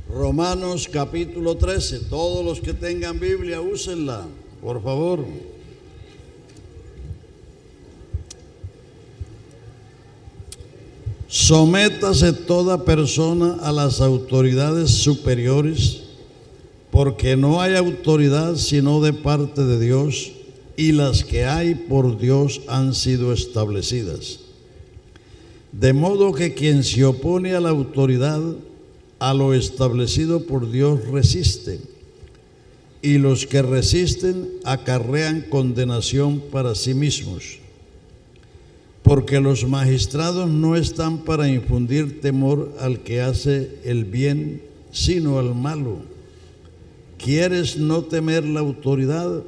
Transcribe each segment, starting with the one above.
Romanos capítulo 13. Todos los que tengan Biblia, úsenla, por favor. Sométase toda persona a las autoridades superiores, porque no hay autoridad sino de parte de Dios, y las que hay por Dios han sido establecidas. De modo que quien se opone a la autoridad, a lo establecido por Dios resiste, y los que resisten acarrean condenación para sí mismos. Porque los magistrados no están para infundir temor al que hace el bien, sino al malo. ¿Quieres no temer la autoridad?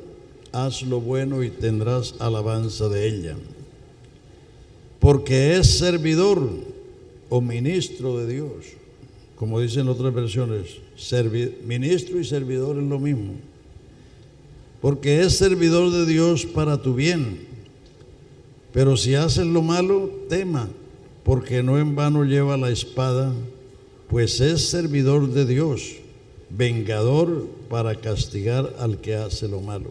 Haz lo bueno y tendrás alabanza de ella. Porque es servidor o ministro de Dios, como dicen otras versiones, ministro y servidor es lo mismo. Porque es servidor de Dios para tu bien. Pero si haces lo malo, tema, porque no en vano lleva la espada, pues es servidor de Dios, vengador para castigar al que hace lo malo.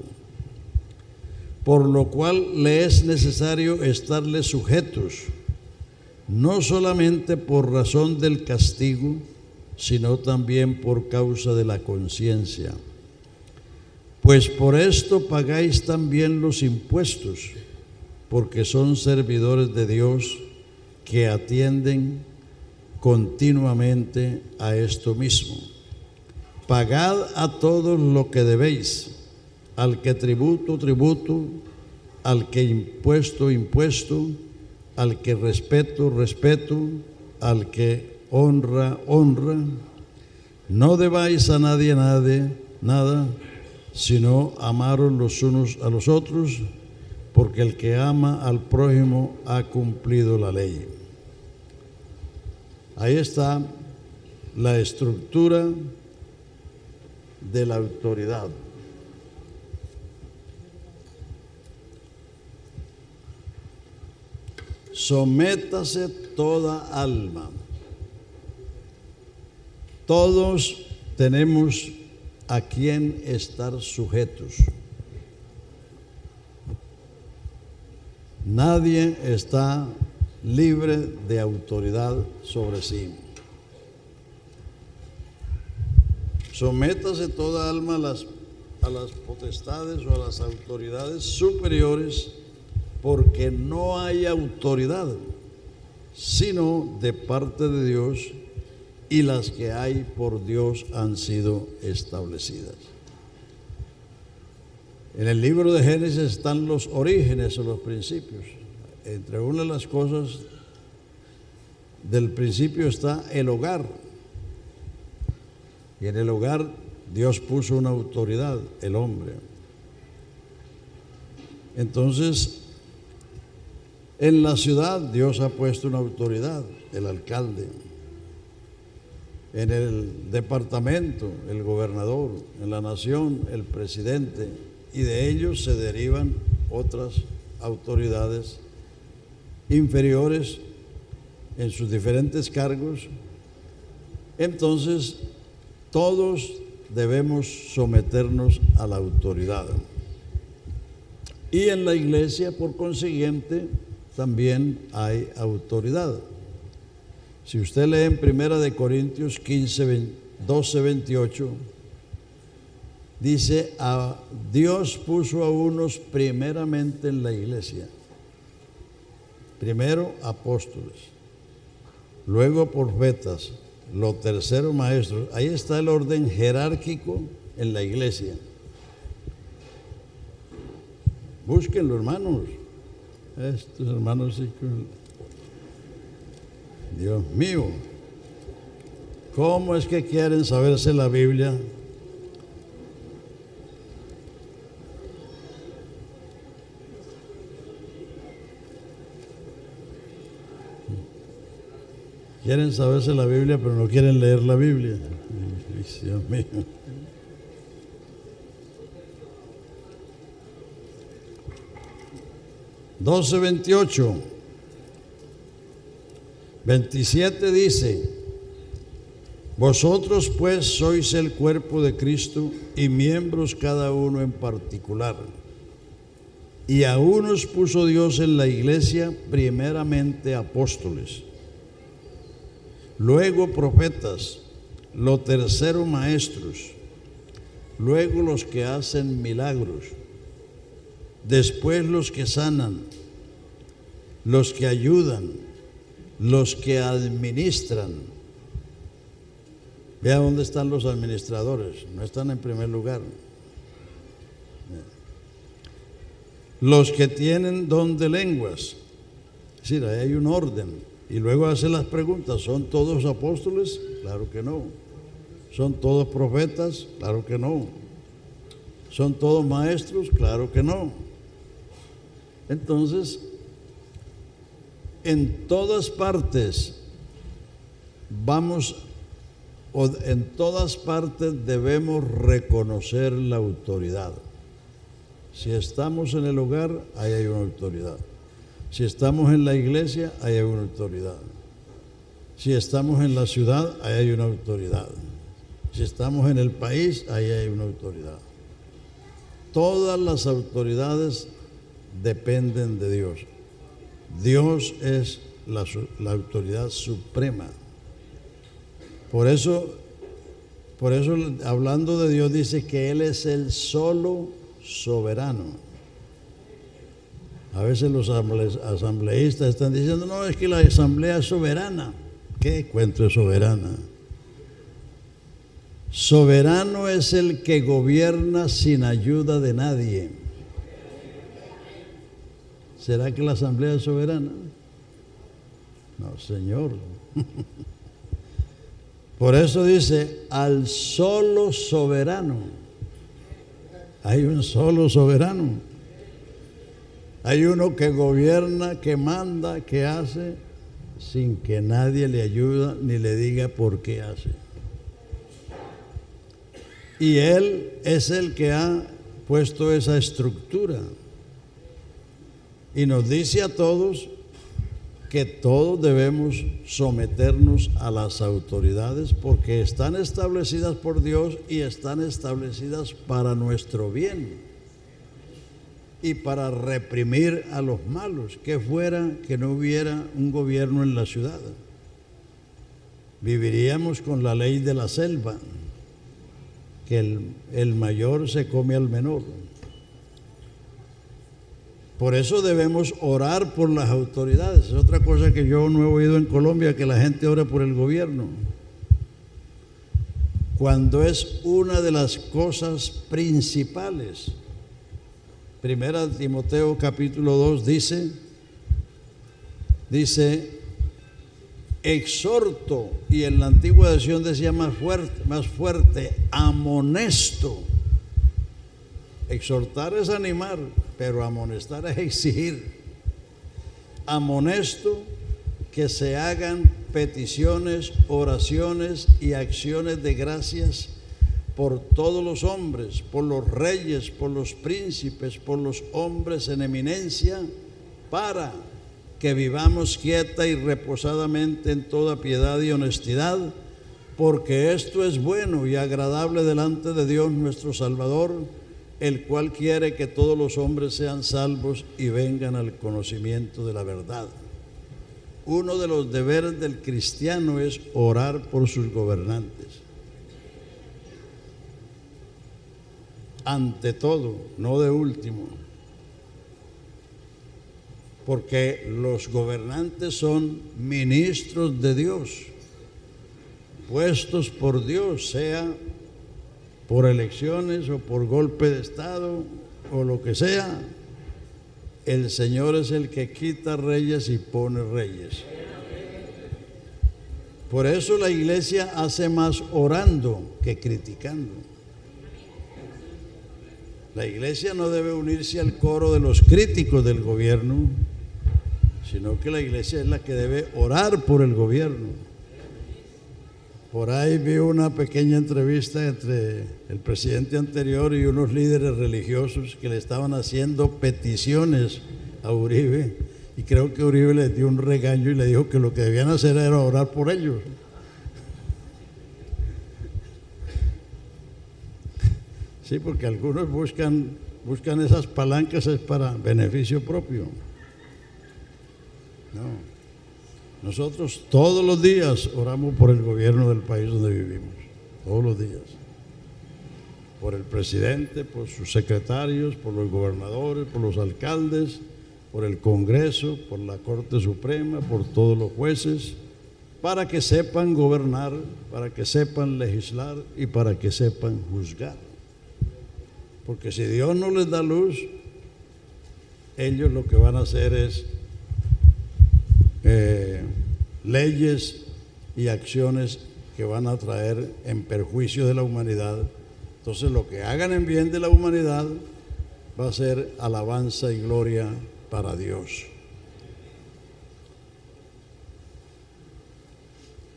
Por lo cual le es necesario estarle sujetos, no solamente por razón del castigo, sino también por causa de la conciencia. Pues por esto pagáis también los impuestos, porque son servidores de Dios que atienden continuamente a esto mismo. Pagad a todos lo que debéis, al que tributo, tributo, al que impuesto, impuesto, al que respeto, respeto, al que honra, honra. No debáis a nadie nada, sino amaros los unos a los otros, porque el que ama al prójimo ha cumplido la ley. Ahí está la estructura de la autoridad. Sométase toda alma. Todos tenemos a quien estar sujetos. Nadie está libre de autoridad sobre sí. Sométase toda alma a las potestades o a las autoridades superiores, porque no hay autoridad sino de parte de Dios, y las que hay por Dios han sido establecidas. En el libro de Génesis están los orígenes o los principios. Entre una de las cosas del principio está el hogar. Y en el hogar Dios puso una autoridad, el hombre. Entonces, en la ciudad Dios ha puesto una autoridad, el alcalde. En el departamento, el gobernador. En la nación, el presidente. Y de ellos se derivan otras autoridades inferiores en sus diferentes cargos. Entonces, todos debemos someternos a la autoridad. Y en la iglesia, por consiguiente, también hay autoridad. Si usted lee en 1 Corintios 12, 28, dice, a Dios puso a unos primeramente en la iglesia. Primero apóstoles, luego profetas, lo tercero maestros. Ahí está el orden jerárquico en la iglesia. Búsquenlo, hermanos. Estos hermanos, Dios mío, ¿cómo es que quieren saberse la Biblia? Quieren saberse la Biblia, pero no quieren leer la Biblia. Dios mío. Doce 28. 27 dice, Vosotros pues sois el cuerpo de Cristo y miembros cada uno en particular. Y a unos puso Dios en la iglesia, primeramente apóstoles, luego profetas, lo tercero maestros, luego los que hacen milagros, después los que sanan, los que ayudan, los que administran. Vea dónde están los administradores, no están en primer lugar. Los que tienen don de lenguas, es decir, ahí hay un orden. Y luego hace las preguntas: ¿son todos apóstoles? Claro que no. ¿Son todos profetas? Claro que no. ¿Son todos maestros? Claro que no. Entonces, en todas partes en todas partes debemos reconocer la autoridad. Si estamos en el hogar, ahí hay una autoridad. Si estamos en la iglesia, ahí hay una autoridad. Si estamos en la ciudad, ahí hay una autoridad. Si estamos en el país, ahí hay una autoridad. Todas las autoridades dependen de Dios. Dios es la autoridad suprema. Por eso, hablando de Dios, dice que Él es el solo soberano. A veces los asambleístas están diciendo: no, es que la asamblea es soberana. ¿Qué cuento es soberana? Soberano es el que gobierna sin ayuda de nadie. ¿Será que la asamblea es soberana? No, Señor. Por eso dice: al solo soberano. Hay un solo soberano. Hay uno que gobierna, que manda, que hace, sin que nadie le ayude ni le diga por qué hace. Y Él es el que ha puesto esa estructura. Y nos dice a todos que todos debemos someternos a las autoridades, porque están establecidas por Dios y están establecidas para nuestro bien y para reprimir a los malos. Que fuera que no hubiera un gobierno en la ciudad, viviríamos con la ley de la selva, que el mayor se come al menor. Por eso debemos orar por las autoridades. Es otra cosa que yo no he oído en Colombia, que la gente ore por el gobierno, cuando es una de las cosas principales. Primera Timoteo capítulo 2 dice exhorto, y en la antigua versión decía más fuerte, amonesto. Exhortar es animar, pero amonestar es exigir. Amonesto que se hagan peticiones, oraciones y acciones de gracias por todos los hombres, por los reyes, por los príncipes, por los hombres en eminencia, para que vivamos quieta y reposadamente en toda piedad y honestidad, porque esto es bueno y agradable delante de Dios nuestro Salvador, el cual quiere que todos los hombres sean salvos y vengan al conocimiento de la verdad. Uno de los deberes del cristiano es orar por sus gobernantes. Ante todo, no de último, porque los gobernantes son ministros de Dios, puestos por Dios, sea por elecciones o por golpe de Estado o lo que sea. El Señor es el que quita reyes y pone reyes. Por eso la iglesia hace más orando que criticando. La iglesia no debe unirse al coro de los críticos del gobierno, sino que la iglesia es la que debe orar por el gobierno. Por ahí vi una pequeña entrevista entre el presidente anterior y unos líderes religiosos que le estaban haciendo peticiones a Uribe, y creo que Uribe les dio un regaño y le dijo que lo que debían hacer era orar por ellos. Sí, porque algunos buscan esas palancas es para beneficio propio. No. Nosotros todos los días oramos por el gobierno del país donde vivimos. Todos los días. Por el presidente, por sus secretarios, por los gobernadores, por los alcaldes, por el Congreso, por la Corte Suprema, por todos los jueces, para que sepan gobernar, para que sepan legislar y para que sepan juzgar. Porque si Dios no les da luz, ellos lo que van a hacer es leyes y acciones que van a traer en perjuicio de la humanidad. Entonces lo que hagan en bien de la humanidad va a ser alabanza y gloria para Dios.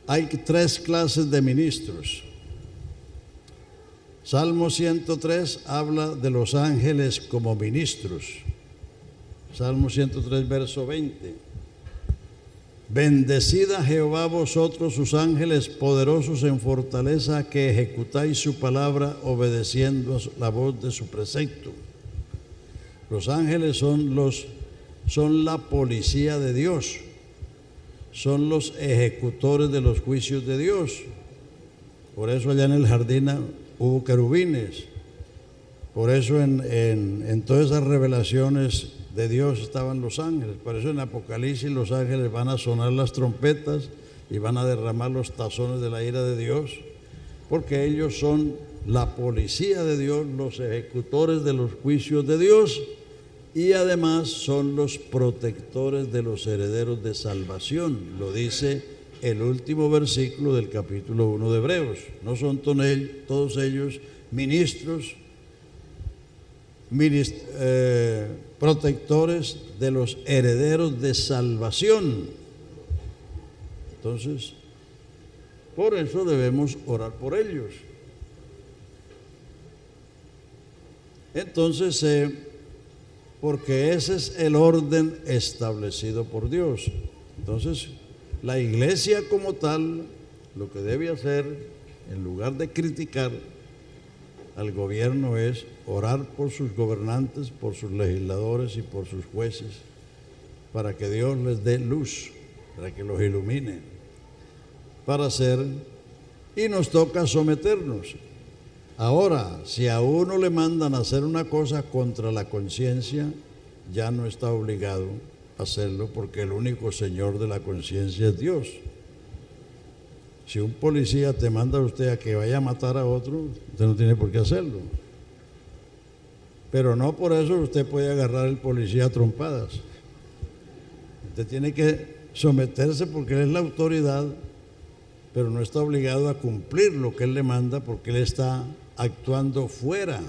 Hay 3 clases de ministros. Salmo 103 habla de los ángeles como ministros. Salmo 103, verso 20. Bendecid a Jehová vosotros sus ángeles poderosos en fortaleza, que ejecutáis su palabra obedeciendo a la voz de su precepto. Los ángeles son la policía de Dios, son los ejecutores de los juicios de Dios. Por eso allá en el jardín hubo querubines. Por eso en todas esas revelaciones de Dios estaban los ángeles. Por eso en Apocalipsis los ángeles van a sonar las trompetas y van a derramar los tazones de la ira de Dios, porque ellos son la policía de Dios, los ejecutores de los juicios de Dios, y además son los protectores de los herederos de salvación. Lo dice el último versículo del capítulo 1 de Hebreos. ¿No son todos ellos ministros, protectores de los herederos de salvación? Entonces, por eso debemos orar por ellos. Entonces, porque ese es el orden establecido por Dios. Entonces, la iglesia como tal, lo que debe hacer, en lugar de criticar al gobierno, es orar por sus gobernantes, por sus legisladores y por sus jueces, para que Dios les dé luz, para que los ilumine, para hacer, y nos toca someternos. Ahora, si a uno le mandan a hacer una cosa contra la conciencia, ya no está obligado a hacerlo, porque el único señor de la conciencia es Dios. Si un policía te manda a usted a que vaya a matar a otro, usted no tiene por qué hacerlo. Pero no por eso usted puede agarrar al policía a trompadas. Usted tiene que someterse porque él es la autoridad, pero no está obligado a cumplir lo que él le manda, porque él está actuando fuera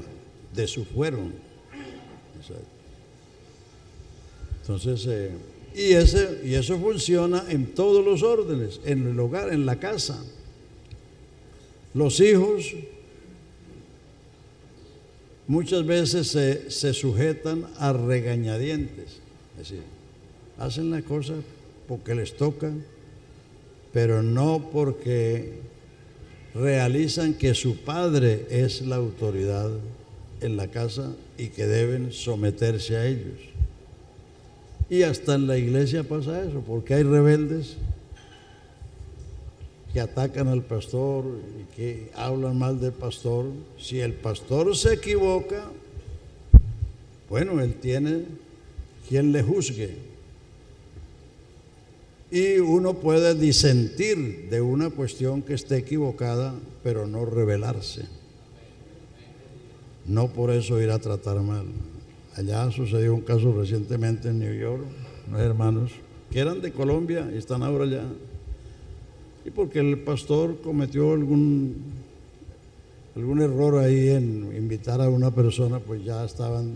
de su fuero. Entonces, y eso funciona en todos los órdenes, en el hogar, en la casa. Los hijos muchas veces se sujetan a regañadientes, es decir, hacen la cosa porque les toca, pero no porque realizan que su padre es la autoridad en la casa y que deben someterse a ellos. Y hasta en la iglesia pasa eso, porque hay rebeldes que atacan al pastor y que hablan mal del pastor. Si el pastor se equivoca, bueno, él tiene quien le juzgue. Y uno puede disentir de una cuestión que esté equivocada, pero no rebelarse. No por eso ir a tratar mal. Allá sucedió un caso recientemente en New York, unos hermanos que eran de Colombia y están ahora allá. Y porque el pastor cometió algún error ahí en invitar a una persona, pues ya estaban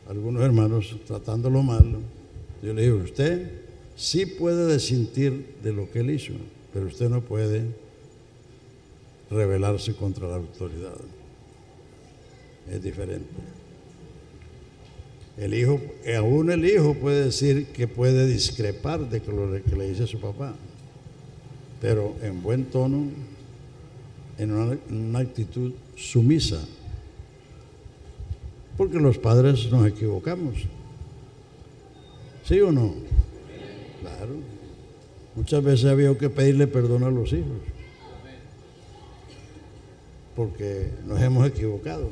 algunos hermanos tratándolo mal. Yo le digo, usted sí puede disentir de lo que él hizo, pero usted no puede rebelarse contra la autoridad. Es diferente. Aún el hijo puede decir que puede discrepar de lo que le dice su papá, pero en buen tono, en una actitud sumisa. Porque los padres nos equivocamos. ¿Sí o no? Claro. Muchas veces había que pedirle perdón a los hijos, porque nos hemos equivocado.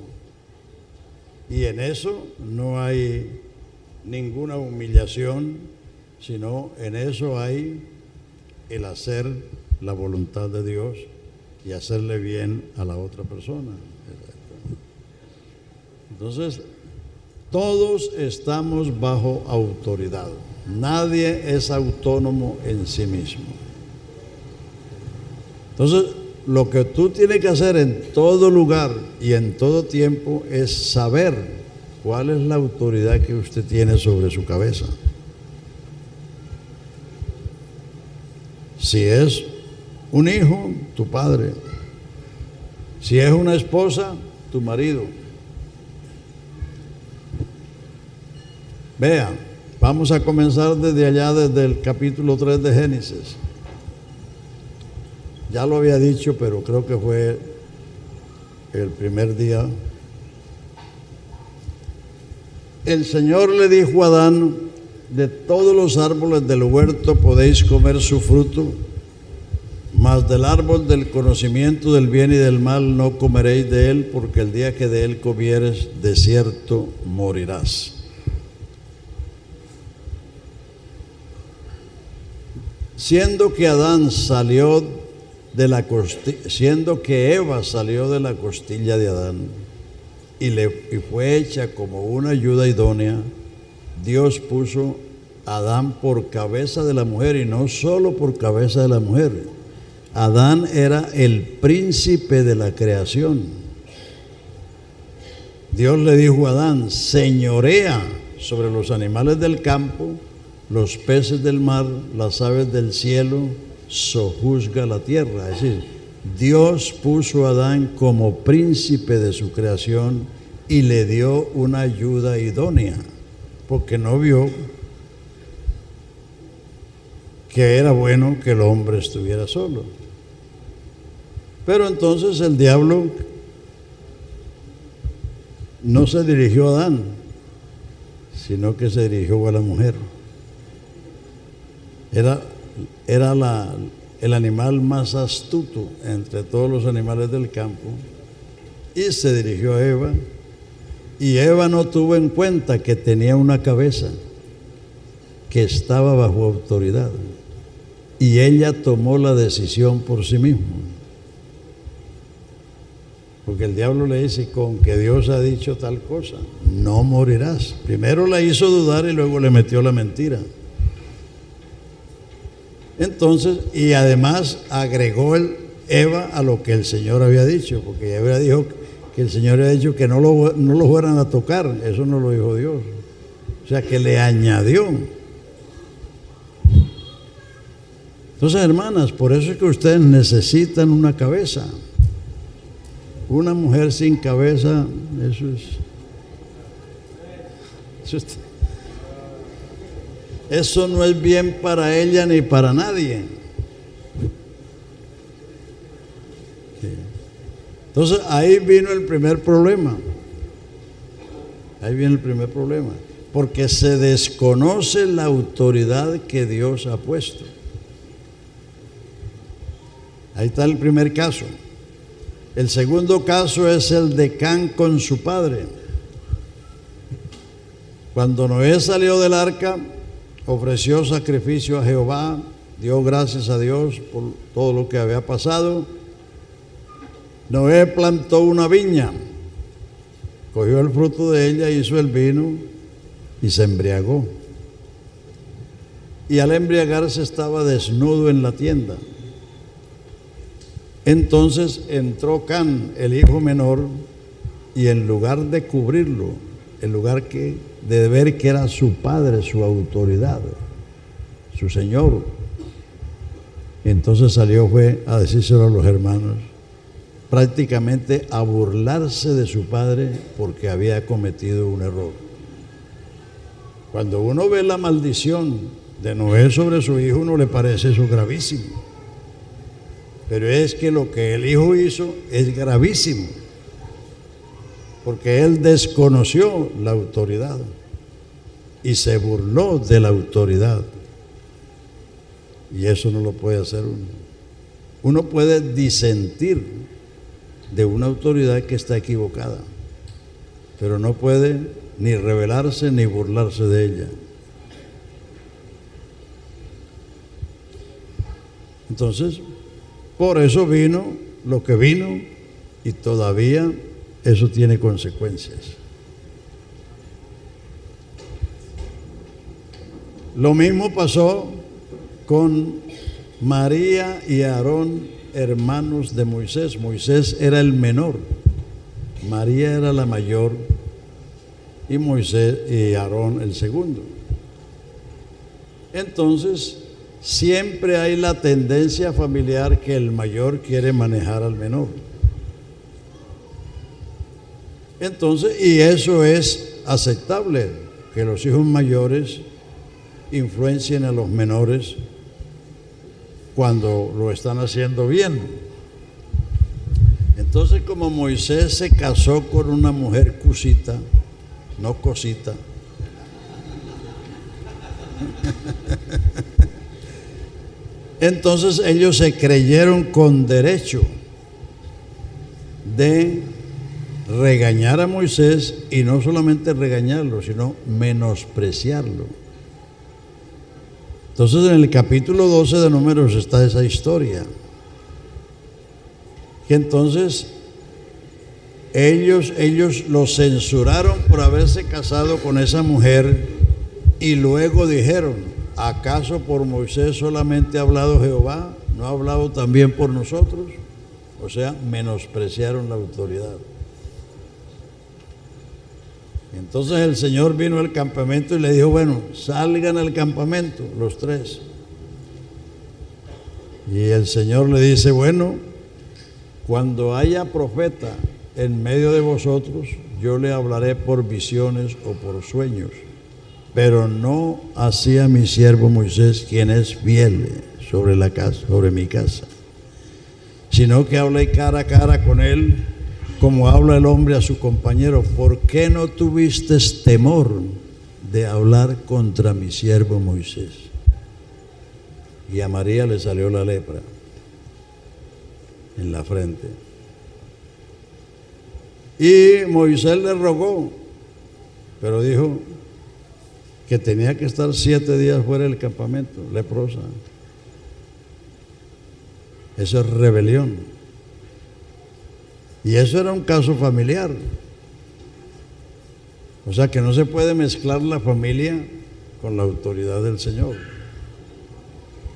Y en eso no hay ninguna humillación, sino en eso hay el hacer la voluntad de Dios y hacerle bien a la otra persona. Entonces, todos estamos bajo autoridad. Nadie es autónomo en sí mismo. Entonces, lo que tú tienes que hacer en todo lugar y en todo tiempo es saber cuál es la autoridad que usted tiene sobre su cabeza. Si es un hijo, tu padre. Si es una esposa, tu marido. Vea, vamos a comenzar desde allá, desde el capítulo 3 de Génesis. Ya lo había dicho, pero creo que fue el primer día. El Señor le dijo a Adán: de todos los árboles del huerto podéis comer su fruto, mas del árbol del conocimiento del bien y del mal no comeréis de él, porque el día que de él comieres, de cierto morirás. Siendo que Eva salió de la costilla de Adán y fue hecha como una ayuda idónea, Dios puso a Adán por cabeza de la mujer, y no solo por cabeza de la mujer. Adán era el príncipe de la creación. Dios le dijo a Adán: señorea sobre los animales del campo, los peces del mar, las aves del cielo, sojuzga la tierra. Es decir, Dios puso a Adán como príncipe de su creación y le dio una ayuda idónea, porque no vio que era bueno que el hombre estuviera solo. Pero entonces el diablo no se dirigió a Adán, sino que se dirigió a la mujer. Era el animal más astuto entre todos los animales del campo, y se dirigió a Eva, y Eva no tuvo en cuenta que tenía una cabeza que estaba bajo autoridad, y ella tomó la decisión por sí misma. Porque el diablo le dice: con que Dios ha dicho tal cosa, no morirás. Primero la hizo dudar y luego le metió la mentira. Entonces, y además agregó Eva a lo que el Señor había dicho, porque Eva dijo que el Señor había dicho que no lo fueran a tocar. Eso no lo dijo Dios. O sea, que le añadió. Entonces, hermanas, por eso es que ustedes necesitan una cabeza. Una mujer sin cabeza, eso no es bien para ella ni para nadie. Entonces ahí vino el primer problema. Ahí viene el primer problema. Porque se desconoce la autoridad que Dios ha puesto. Ahí está el primer caso. El segundo caso es el de Can con su padre. Cuando Noé salió del arca, ofreció sacrificio a Jehová, dio gracias a Dios por todo lo que había pasado. Noé plantó una viña, cogió el fruto de ella, hizo el vino y se embriagó. Y al embriagarse estaba desnudo en la tienda. Entonces entró Can, el hijo menor, y en lugar de cubrirlo, en lugar de ver que era su padre, su autoridad, su señor, entonces fue a decírselo a los hermanos, prácticamente a burlarse de su padre porque había cometido un error. Cuando uno ve la maldición de Noé sobre su hijo, uno le parece eso gravísimo. Pero es que lo que el hijo hizo es gravísimo. porque él desconoció la autoridad y se burló de la autoridad. Y eso no lo puede hacer uno. Uno puede disentir de una autoridad que está equivocada, pero no puede ni rebelarse ni burlarse de ella. Entonces, por eso vino lo que vino, y todavía eso tiene consecuencias. Lo mismo pasó con María y Aarón, hermanos de Moisés. Moisés era el menor, María era la mayor y Moisés y Aarón el segundo. Entonces, siempre hay la tendencia familiar que el mayor quiere manejar al menor. Entonces, y eso es aceptable, que los hijos mayores influencien a los menores cuando lo están haciendo bien. Entonces, como Moisés se casó con una mujer cusita, no cosita, entonces ellos se creyeron con derecho de regañar a Moisés, y no solamente regañarlo, sino menospreciarlo. Entonces, en el capítulo 12 de Números está esa historia, que entonces ellos lo censuraron por haberse casado con esa mujer, y luego dijeron: ¿acaso por Moisés solamente ha hablado Jehová? ¿No ha hablado también por nosotros? O sea, menospreciaron la autoridad. Entonces el Señor vino al campamento y le dijo: bueno, salgan al campamento los tres. Y el Señor le dice: bueno, cuando haya profeta en medio de vosotros, yo le hablaré por visiones o por sueños, pero no así a mi siervo Moisés, quien es fiel sobre mi casa, sino que hablé cara a cara con él, como habla el hombre a su compañero. ¿Por qué no tuviste temor de hablar contra mi siervo Moisés? Y a María le salió la lepra en la frente. Y Moisés le rogó, pero dijo que tenía que estar 7 días fuera del campamento, leprosa. Eso es rebelión. Y eso era un caso familiar. O sea que no se puede mezclar la familia con la autoridad del Señor.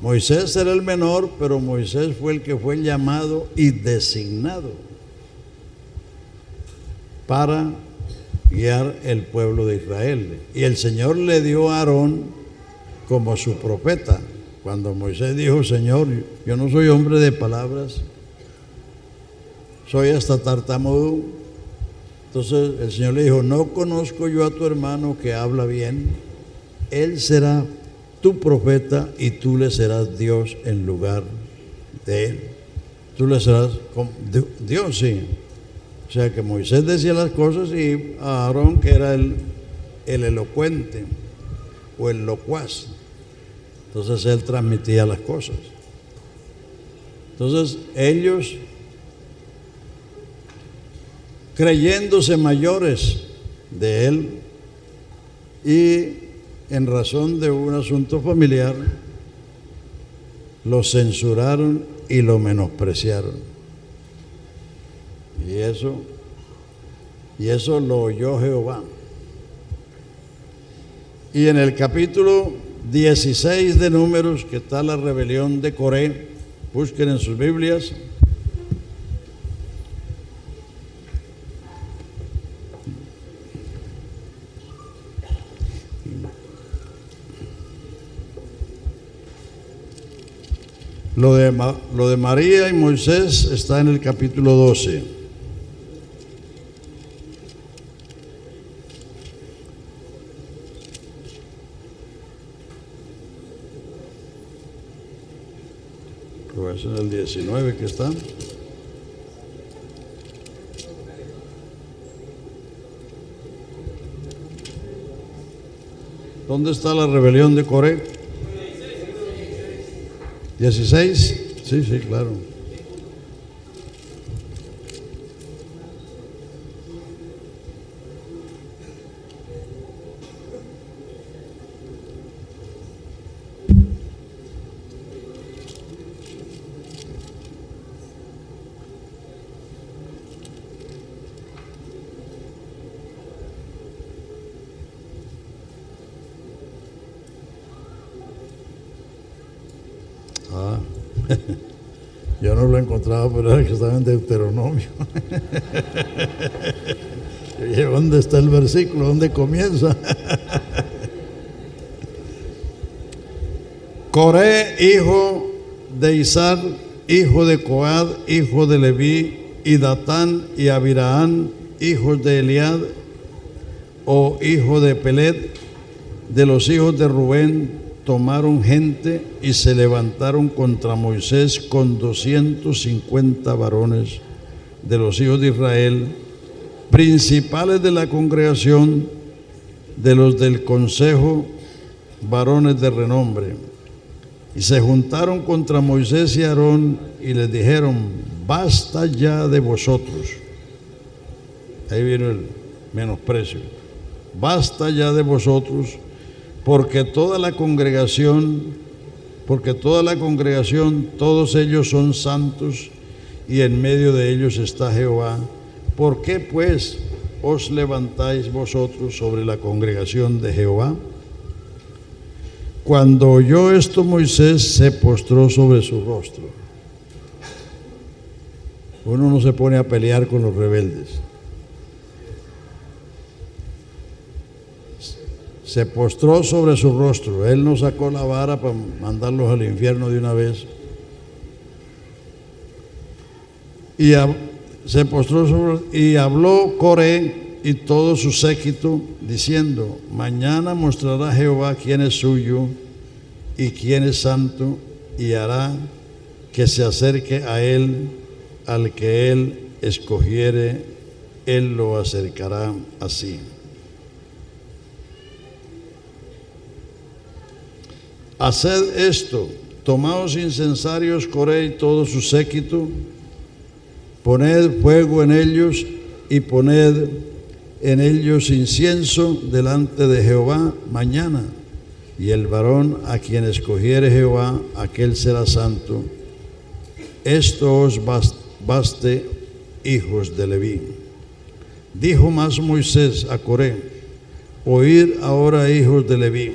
Moisés era el menor, pero Moisés fue el que fue llamado y designado para guiar el pueblo de Israel. Y el Señor le dio a Aarón como su profeta. Cuando Moisés dijo: Señor, yo no soy hombre de palabras, soy hasta tartamudo. Entonces el Señor le dijo: no conozco yo a tu hermano que habla bien, él será tu profeta y tú le serás Dios en lugar de él. Tú le serás Dios, sí. O sea que Moisés decía las cosas, y a Aarón, que era el elocuente o el locuaz, entonces él transmitía las cosas. Entonces ellos, creyéndose mayores de él y en razón de un asunto familiar, lo censuraron y lo menospreciaron. Y eso lo oyó Jehová. Y en el capítulo 16 de Números, que está la rebelión de Coré, busquen en sus Biblias. Lo de María y Moisés está en el capítulo 12. Pues es en el 19 que está. ¿Dónde está la rebelión de Coré? 16. Sí, sí, claro. Ah, yo no lo encontraba, pero era que estaba en Deuteronomio. Yo dije, ¿dónde está el versículo? ¿Dónde comienza? Coré, hijo de Izar, hijo de Coad, hijo de Leví, y Datán y Abiraán, hijos de Eliad, o hijo de Pelet, de los hijos de Rubén, tomaron gente y se levantaron contra Moisés con 250 varones de los hijos de Israel, principales de la congregación, de los del consejo, varones de renombre. Y se juntaron contra Moisés y Aarón y les dijeron: basta ya de vosotros. Ahí viene el menosprecio. Basta ya de vosotros, porque toda la congregación, todos ellos son santos, y en medio de ellos está Jehová. ¿Por qué pues os levantáis vosotros sobre la congregación de Jehová? Cuando oyó esto, Moisés se postró sobre su rostro. Uno no se pone a pelear con los rebeldes. Se postró sobre su rostro. Él no sacó la vara para mandarlos al infierno de una vez. Y se postró y habló Coré y todo su séquito, diciendo: mañana mostrará Jehová quién es suyo y quién es santo, y hará que se acerque a él al que él escogiere, él lo acercará así. Haced esto: tomaos incensarios, Coré y todo su séquito, poned fuego en ellos y poned en ellos incienso delante de Jehová mañana, y el varón a quien escogiere Jehová, aquel será santo. Esto os baste, hijos de Leví. Dijo más Moisés a Coré: oíd ahora, hijos de Leví.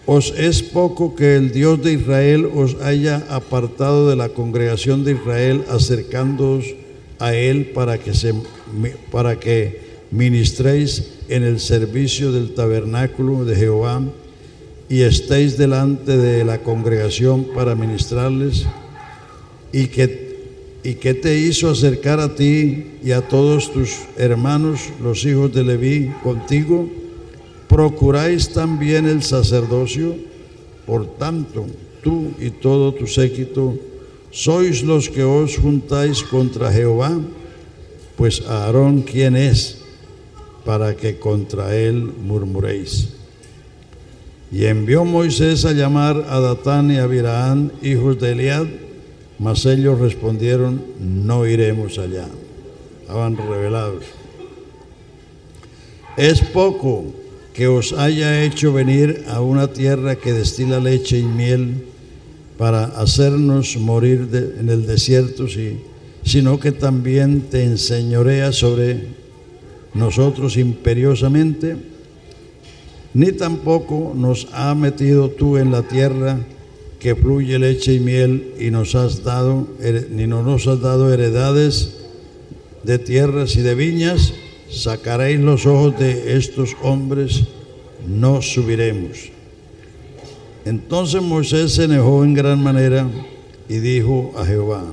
¿Os es poco que el Dios de Israel os haya apartado de la congregación de Israel, acercándoos a él para que ministréis en el servicio del tabernáculo de Jehová y estéis delante de la congregación para ministrarles? ¿Y qué te hizo acercar a ti y a todos tus hermanos, los hijos de Leví, contigo? ¿Procuráis también el sacerdocio? Por tanto, tú y todo tu séquito sois los que os juntáis contra Jehová, pues Aarón, ¿quién es para que contra él murmuréis? Y envió Moisés a llamar a Datán y a Abiraán, hijos de Eliad, mas ellos respondieron: no iremos allá. Estaban rebelados. Es poco que os haya hecho venir a una tierra que destila leche y miel, para hacernos morir en el desierto, sino que también te enseñorea sobre nosotros imperiosamente. Ni tampoco nos ha metido tú en la tierra que fluye leche y miel, y no nos has dado heredades de tierras y de viñas. Sacaréis los ojos de estos hombres, no subiremos. Entonces Moisés se enojó en gran manera y dijo a Jehová: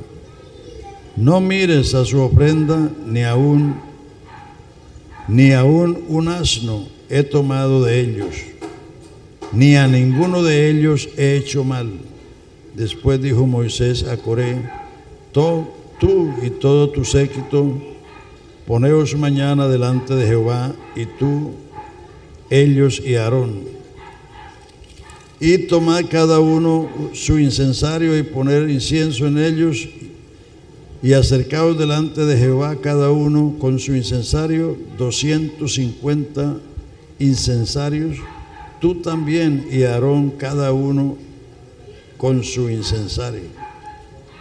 no mires a su ofrenda, ni aún un asno he tomado de ellos, ni a ninguno de ellos he hecho mal. Después dijo Moisés a Coré: tú y todo tu séquito, poneos mañana delante de Jehová, y tú ellos y Aarón. Y tomad cada uno su incensario y poner incienso en ellos, y acercaos delante de Jehová cada uno con su incensario, 250 incensarios, tú también y Aarón cada uno con su incensario.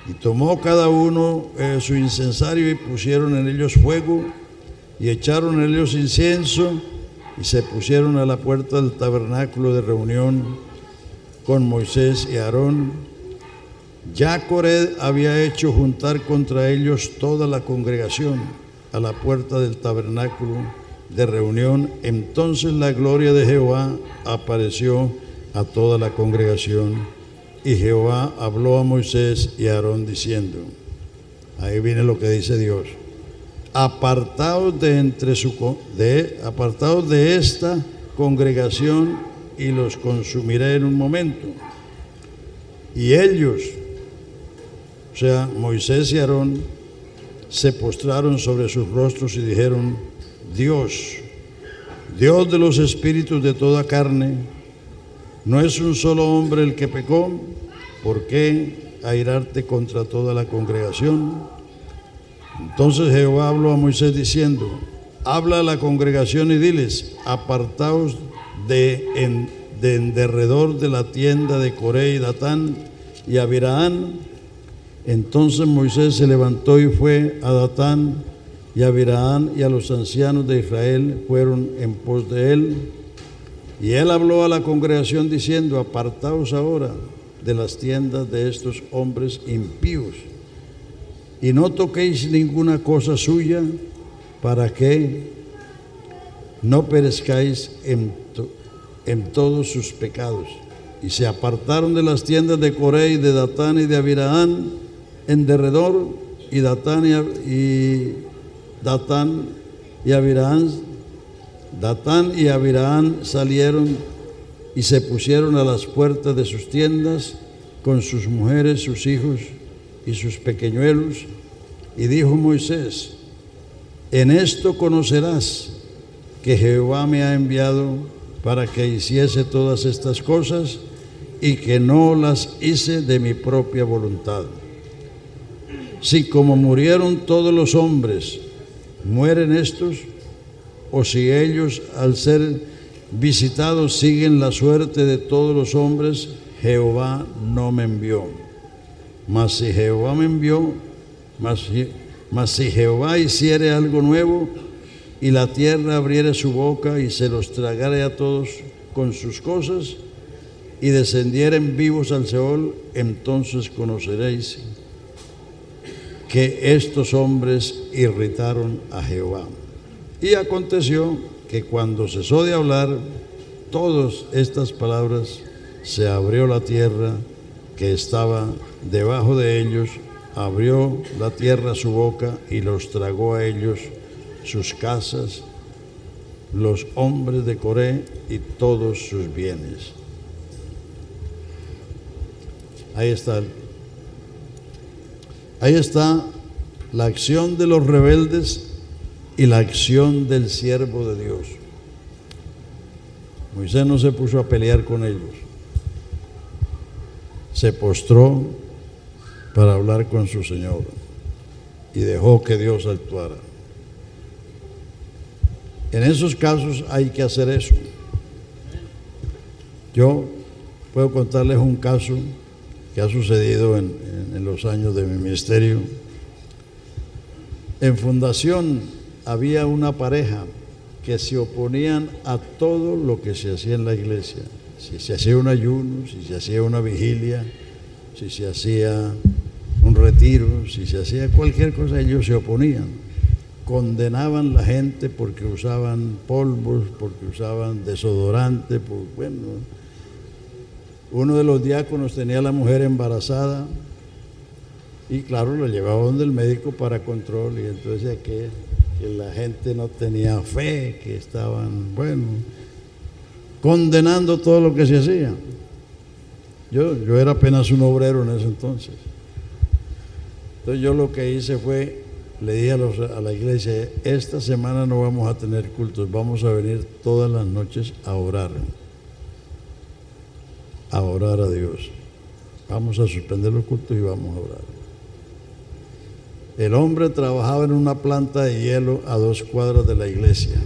Y tomó cada uno su incensario y pusieron en ellos fuego y echaron en ellos incienso y se pusieron a la puerta del tabernáculo de reunión con Moisés y Aarón. Ya Coré había hecho juntar contra ellos toda la congregación a la puerta del tabernáculo de reunión. Entonces la gloria de Jehová apareció a toda la congregación. Y Jehová habló a Moisés y a Aarón diciendo, ahí viene lo que dice Dios, apartaos de esta congregación y los consumiré en un momento. Y ellos, o sea, Moisés y Aarón, se postraron sobre sus rostros y dijeron, Dios de los espíritus de toda carne, ¿no es un solo hombre el que pecó? ¿Por qué airarte contra toda la congregación? Entonces Jehová habló a Moisés diciendo, habla a la congregación y diles, apartaos de en derredor de la tienda de Coré y Datán y Abirahán. Entonces Moisés se levantó y fue a Datán y Abirahán, y a los ancianos de Israel fueron en pos de él. Y él habló a la congregación diciendo, apartaos ahora de las tiendas de estos hombres impíos, y no toquéis ninguna cosa suya, para que no perezcáis en todos sus pecados. Y se apartaron de las tiendas de Coré y de Datán y de Abirahán en derredor, y Datán y Abirahán salieron y se pusieron a las puertas de sus tiendas con sus mujeres, sus hijos y sus pequeñuelos. Y dijo Moisés, en esto conocerás que Jehová me ha enviado para que hiciese todas estas cosas, y que no las hice de mi propia voluntad. Si como murieron todos los hombres, mueren estos, o si ellos al ser visitados siguen la suerte de todos los hombres, Jehová no me envió. Mas si Jehová me envió, mas si Jehová hiciere algo nuevo, y la tierra abriere su boca y se los tragare a todos con sus cosas, y descendieren vivos al Seol, entonces conoceréis que estos hombres irritaron a Jehová. Y aconteció que cuando cesó de hablar todas estas palabras, se abrió la tierra que estaba debajo de ellos, abrió la tierra su boca y los tragó a ellos, sus casas, los hombres de Coré y todos sus bienes. Ahí está la acción de los rebeldes y la acción del siervo de Dios. Moisés no se puso a pelear con ellos, se postró para hablar con su Señor y dejó que Dios actuara. En esos casos hay que hacer eso. Yo puedo contarles un caso que ha sucedido en los años de mi ministerio. En Fundación había una pareja que se oponían a todo lo que se hacía en la iglesia. Si se hacía un ayuno, si se hacía una vigilia, si se hacía un retiro, si se hacía cualquier cosa, ellos se oponían. Condenaban la gente porque usaban polvos, porque usaban desodorante, uno de los diáconos tenía a la mujer embarazada y claro, lo llevaba donde el médico para control, y entonces decía que la gente no tenía fe, que estaban, condenando todo lo que se hacía. Yo era apenas un obrero en ese entonces. Entonces yo lo que hice fue le dije a la iglesia, esta semana no vamos a tener cultos, vamos a venir todas las noches a orar a Dios. Vamos a suspender los cultos y vamos a orar. El hombre trabajaba en una planta de hielo a 2 cuadras de la iglesia.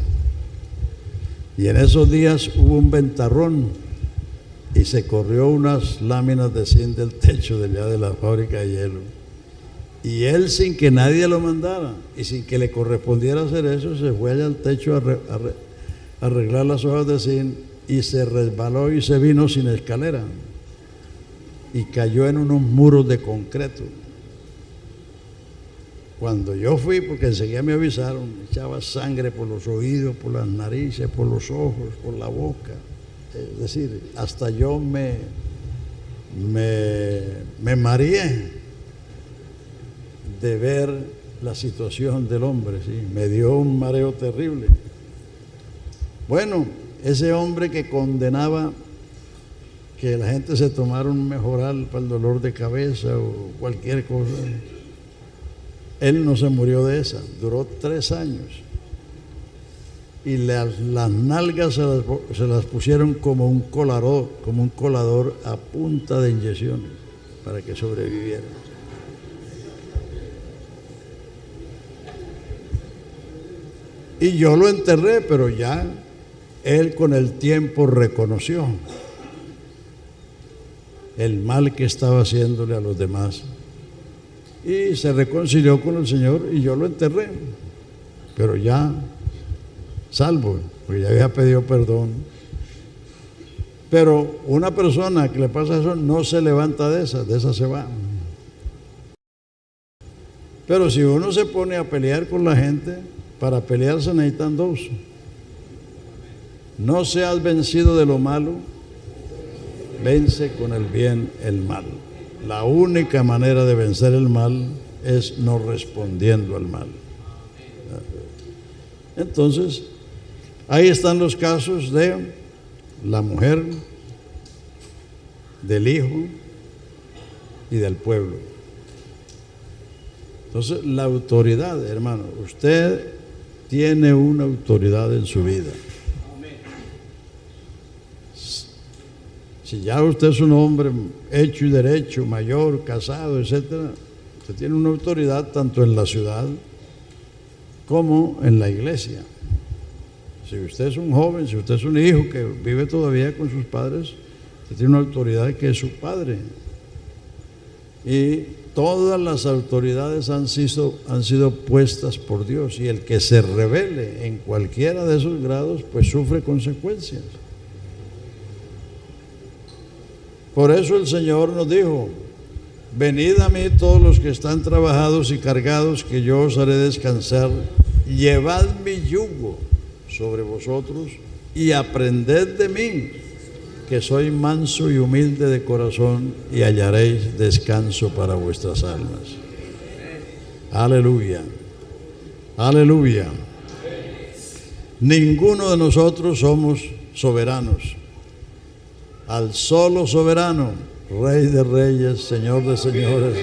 Y en esos días hubo un ventarrón y se corrió unas láminas de zinc del techo de allá de la fábrica de hielo. Y él, sin que nadie lo mandara y sin que le correspondiera hacer eso, se fue allá al techo a arreglar las hojas de zinc y se resbaló y se vino sin escalera y cayó en unos muros de concreto. Cuando yo fui, porque enseguida me avisaron, echaba sangre por los oídos, por las narices, por los ojos, por la boca. Es decir, hasta yo me mareé de ver la situación del hombre, ¿sí? Me dio un mareo terrible. Bueno, ese hombre que condenaba que la gente se tomara un mejoral para el dolor de cabeza o cualquier cosa, él no se murió de esa, duró 3 años. Y las nalgas se las pusieron como un colador a punta de inyecciones para que sobreviviera. Y yo lo enterré, pero ya él con el tiempo reconoció el mal que estaba haciéndole a los demás. Y se reconcilió con el Señor y yo lo enterré, pero ya salvo, porque ya había pedido perdón. Pero una persona que le pasa eso no se levanta de esa se va. Pero si uno se pone a pelear con la gente, para pelear se necesitan 2. No seas vencido de lo malo, vence con el bien el mal. La única manera de vencer el mal es no respondiendo al mal. Entonces, ahí están los casos de la mujer, del hijo y del pueblo. Entonces, la autoridad, hermano, usted tiene una autoridad en su vida. Si ya usted es un hombre hecho y derecho, mayor, casado, etcétera, usted tiene una autoridad tanto en la ciudad como en la iglesia. Si usted es un joven, si usted es un hijo que vive todavía con sus padres, usted tiene una autoridad que es su padre. Y todas las autoridades han sido puestas por Dios, y el que se rebele en cualquiera de esos grados, pues sufre consecuencias. Por eso el Señor nos dijo: venid a mí todos los que están trabajados y cargados, que yo os haré descansar. Llevad mi yugo sobre vosotros y aprended de mí, que soy manso y humilde de corazón, y hallaréis descanso para vuestras almas. Aleluya, aleluya. Ninguno de nosotros somos soberanos. Al solo soberano, Rey de reyes, Señor de señores,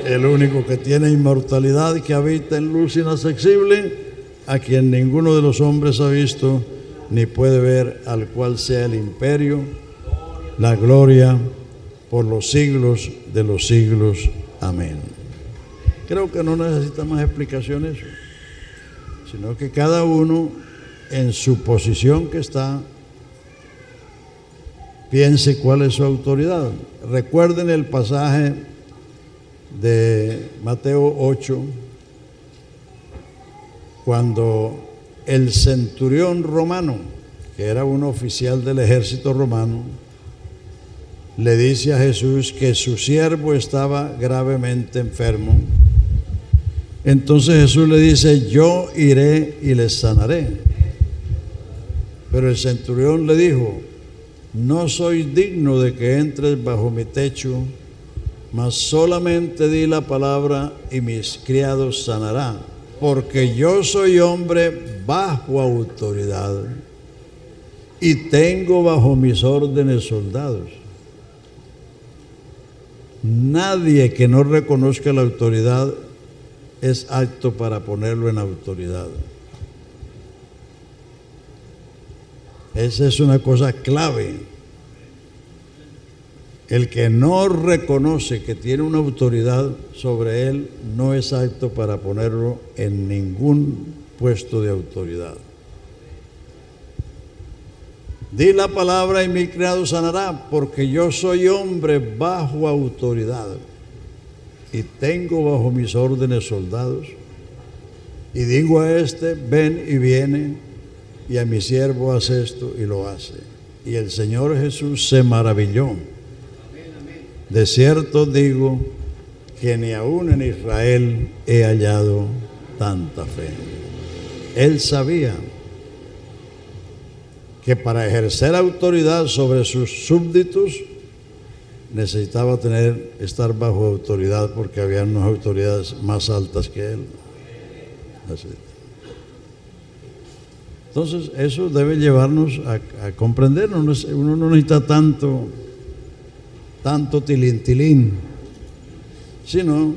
el único que tiene inmortalidad, que habita en luz inaccesible, a quien ninguno de los hombres ha visto ni puede ver, al cual sea el imperio, la gloria, por los siglos de los siglos. Amén. Creo que no necesita más explicación eso, sino que cada uno en su posición que está piense cuál es su autoridad. Recuerden el pasaje de Mateo 8, cuando el centurión romano, que era un oficial del ejército romano, le dice a Jesús que su siervo estaba gravemente enfermo. Entonces Jesús le dice: yo iré y le sanaré. Pero el centurión le dijo: no soy digno de que entres bajo mi techo, mas solamente di la palabra y mis criados sanarán, porque yo soy hombre bajo autoridad y tengo bajo mis órdenes soldados. Nadie que no reconozca la autoridad es apto para ponerlo en autoridad. Esa es una cosa clave. El que no reconoce que tiene una autoridad sobre él no es apto para ponerlo en ningún puesto de autoridad. Di la palabra y mi criado sanará, porque yo soy hombre bajo autoridad y tengo bajo mis órdenes soldados. Y digo a este, ven y viene, y a mi siervo hace esto y lo hace. Y el Señor Jesús se maravilló. De cierto digo que ni aún en Israel he hallado tanta fe. Él sabía que para ejercer autoridad sobre sus súbditos necesitaba estar bajo autoridad, porque había unas autoridades más altas que él. Así. Entonces eso debe llevarnos a comprender. Uno no necesita tanto tilintilín, sino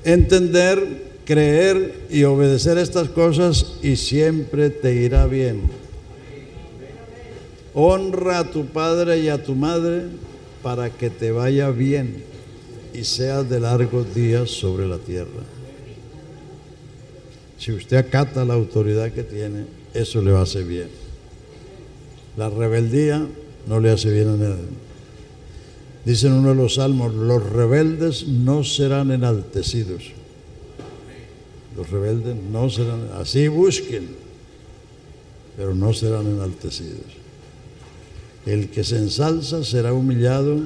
entender, creer y obedecer estas cosas, y siempre te irá bien. Honra a tu padre y a tu madre para que te vaya bien y seas de largos días sobre la tierra. Si usted acata la autoridad que tiene, eso le va a hacer bien. La rebeldía no le hace bien a nadie. Dice en uno de los salmos, los rebeldes no serán enaltecidos. Los rebeldes no serán, así busquen, pero no serán enaltecidos. El que se ensalza será humillado,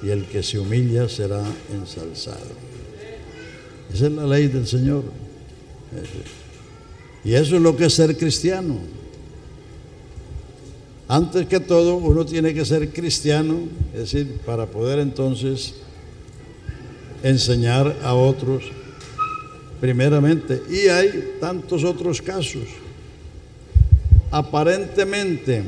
y el que se humilla será ensalzado. Esa es la ley del Señor. Y eso es lo que es ser cristiano. Antes que todo, uno tiene que ser cristiano, es decir, para poder entonces enseñar a otros primeramente. Y hay tantos otros casos. Aparentemente,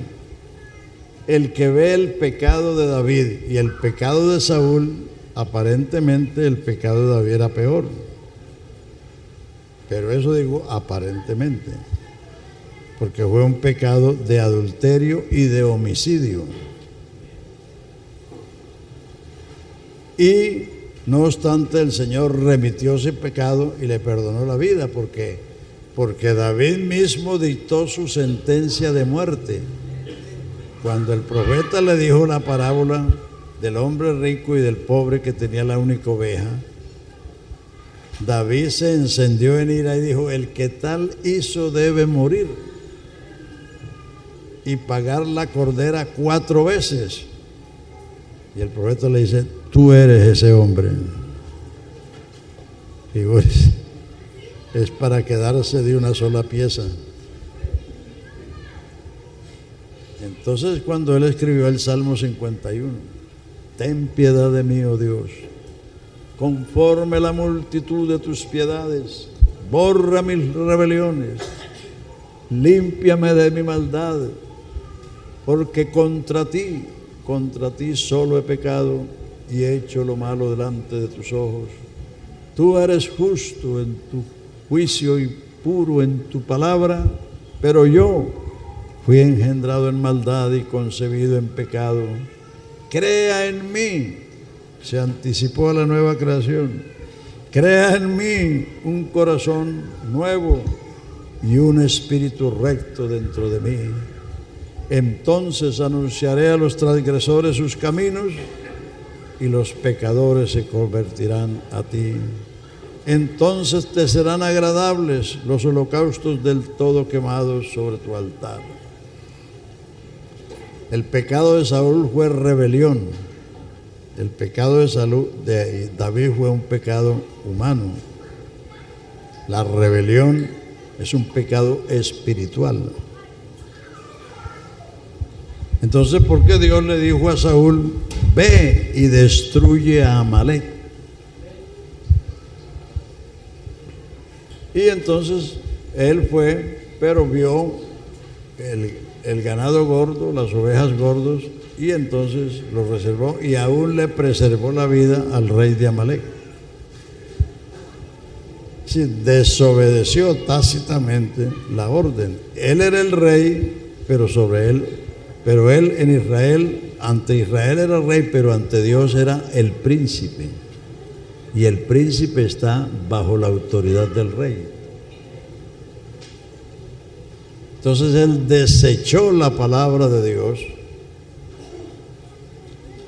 el que ve el pecado de David y el pecado de Saúl, aparentemente el pecado de David era peor. Pero eso digo aparentemente, porque fue un pecado de adulterio y de homicidio. Y no obstante, el Señor remitió ese pecado y le perdonó la vida, porque David mismo dictó su sentencia de muerte. Cuando el profeta le dijo la parábola del hombre rico y del pobre que tenía la única oveja, David se encendió en ira y dijo: el que tal hizo debe morir y pagar la cordera 4 veces. Y el profeta le dice: tú eres ese hombre. Y pues, es para quedarse de una sola pieza. Entonces, cuando él escribió el Salmo 51, ten piedad de mí, oh Dios, conforme la multitud de tus piedades, borra mis rebeliones, límpiame de mi maldad, porque contra ti solo he pecado y he hecho lo malo delante de tus ojos. Tú eres justo en tu juicio y puro en tu palabra, pero yo fui engendrado en maldad y concebido en pecado. Crea en mí, se anticipó a la nueva creación, crea en mí un corazón nuevo y un espíritu recto dentro de mí. Entonces anunciaré a los transgresores sus caminos y los pecadores se convertirán a ti. Entonces te serán agradables los holocaustos del todo quemados sobre tu altar. El pecado de Saúl fue rebelión. El pecado de David fue un pecado humano. La rebelión es un pecado espiritual. Entonces, ¿por qué Dios le dijo a Saúl: ve y destruye a Amalek? Y entonces él fue, pero vio el ganado gordo, las ovejas gordos, y entonces lo reservó, y aún le preservó la vida al rey de Amalek. sí, desobedeció tácitamente la orden. Él era el rey, pero él en Israel, ante Israel era rey, pero ante Dios era el príncipe. Y el príncipe está bajo la autoridad del rey. Entonces él desechó la palabra de Dios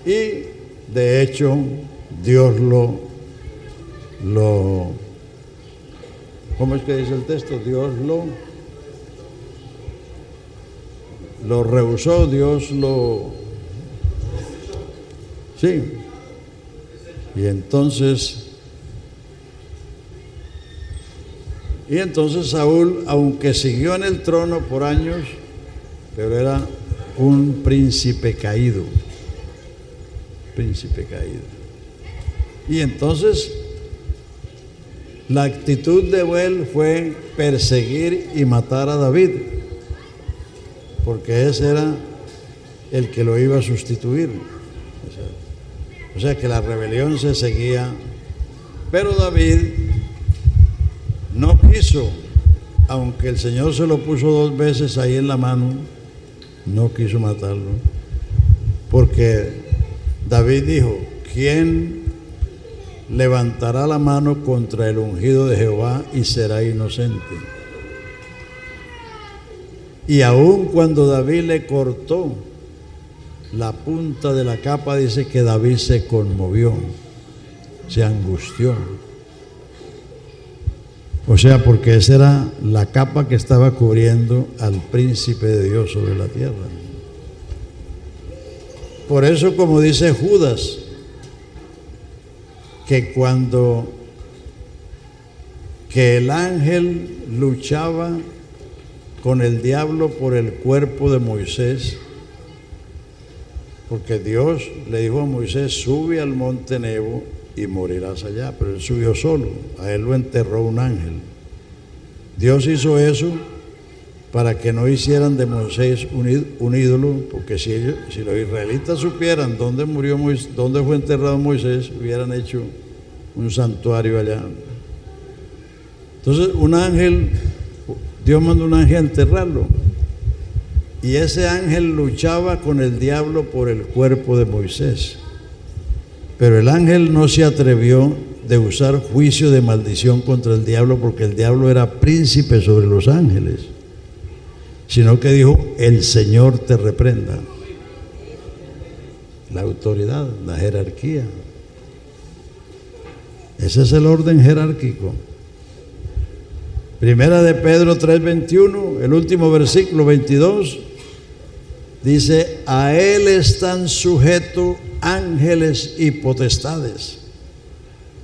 y de hecho Dios ¿cómo es que dice el texto? Dios lo rehusó, sí. Y entonces Saúl, aunque siguió en el trono por años, pero era un príncipe caído. Y entonces la actitud de él fue perseguir y matar a David, porque ese era el que lo iba a sustituir. O sea que la rebelión se seguía, pero David no quiso, aunque el Señor se lo puso 2 veces ahí en la mano, no quiso matarlo, porque David dijo: ¿quién levantará la mano contra el ungido de Jehová y será inocente? Y aun cuando David le cortó la punta de la capa, dice que David se conmovió, se angustió. O sea, porque esa era la capa que estaba cubriendo al príncipe de Dios sobre la tierra. Por eso, como dice Judas, que que el ángel luchaba con el diablo por el cuerpo de Moisés, porque Dios le dijo a Moisés: sube al monte Nebo y morirás allá, pero él subió solo, a él lo enterró un ángel. Dios hizo eso para que no hicieran de Moisés un ídolo, porque si los israelitas supieran dónde murió Moisés, dónde fue enterrado Moisés, hubieran hecho un santuario allá. Entonces Dios mandó un ángel a enterrarlo, y ese ángel luchaba con el diablo por el cuerpo de Moisés. Pero el ángel no se atrevió de usar juicio de maldición contra el diablo, porque el diablo era príncipe sobre los ángeles, sino que dijo: el Señor te reprenda. La autoridad, la jerarquía. Ese es el orden jerárquico. Primera de Pedro 3:21, el último versículo 22, dice: a él están sujetos ángeles y potestades.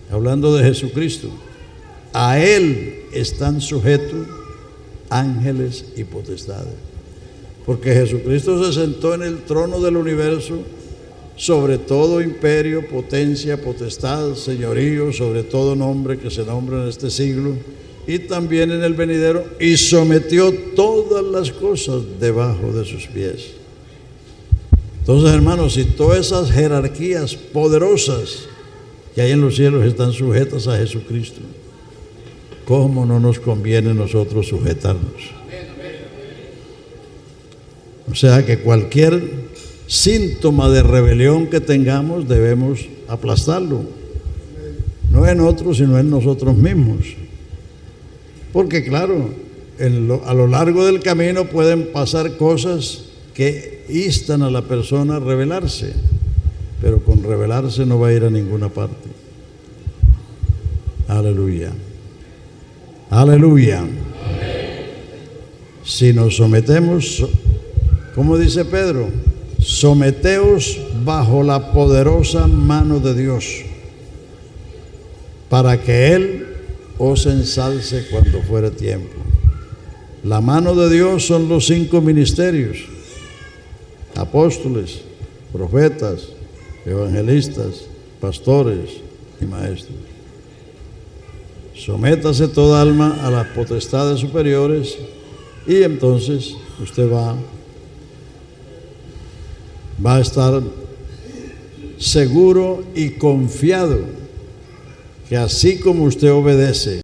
Hablando de Jesucristo, a él están sujetos ángeles y potestades, porque Jesucristo se sentó en el trono del universo sobre todo imperio, potencia, potestad, señorío, sobre todo nombre que se nombra en este siglo y también en el venidero, y sometió todas las cosas debajo de sus pies. Entonces, hermanos, si todas esas jerarquías poderosas que hay en los cielos están sujetas a Jesucristo, ¿cómo no nos conviene nosotros sujetarnos? O sea que cualquier síntoma de rebelión que tengamos debemos aplastarlo, no en otros sino en nosotros mismos, porque claro, a lo largo del camino pueden pasar cosas que instan a la persona a rebelarse, pero con rebelarse no va a ir a ninguna parte. Aleluya, aleluya. Si nos sometemos, como dice Pedro, someteos bajo la poderosa mano de Dios, para que Él os ensalce cuando fuere tiempo. La mano de Dios son los 5 ministerios: apóstoles, profetas, evangelistas, pastores y maestros. Sométase toda alma a las potestades superiores, y entonces usted va a estar seguro y confiado que así como usted obedece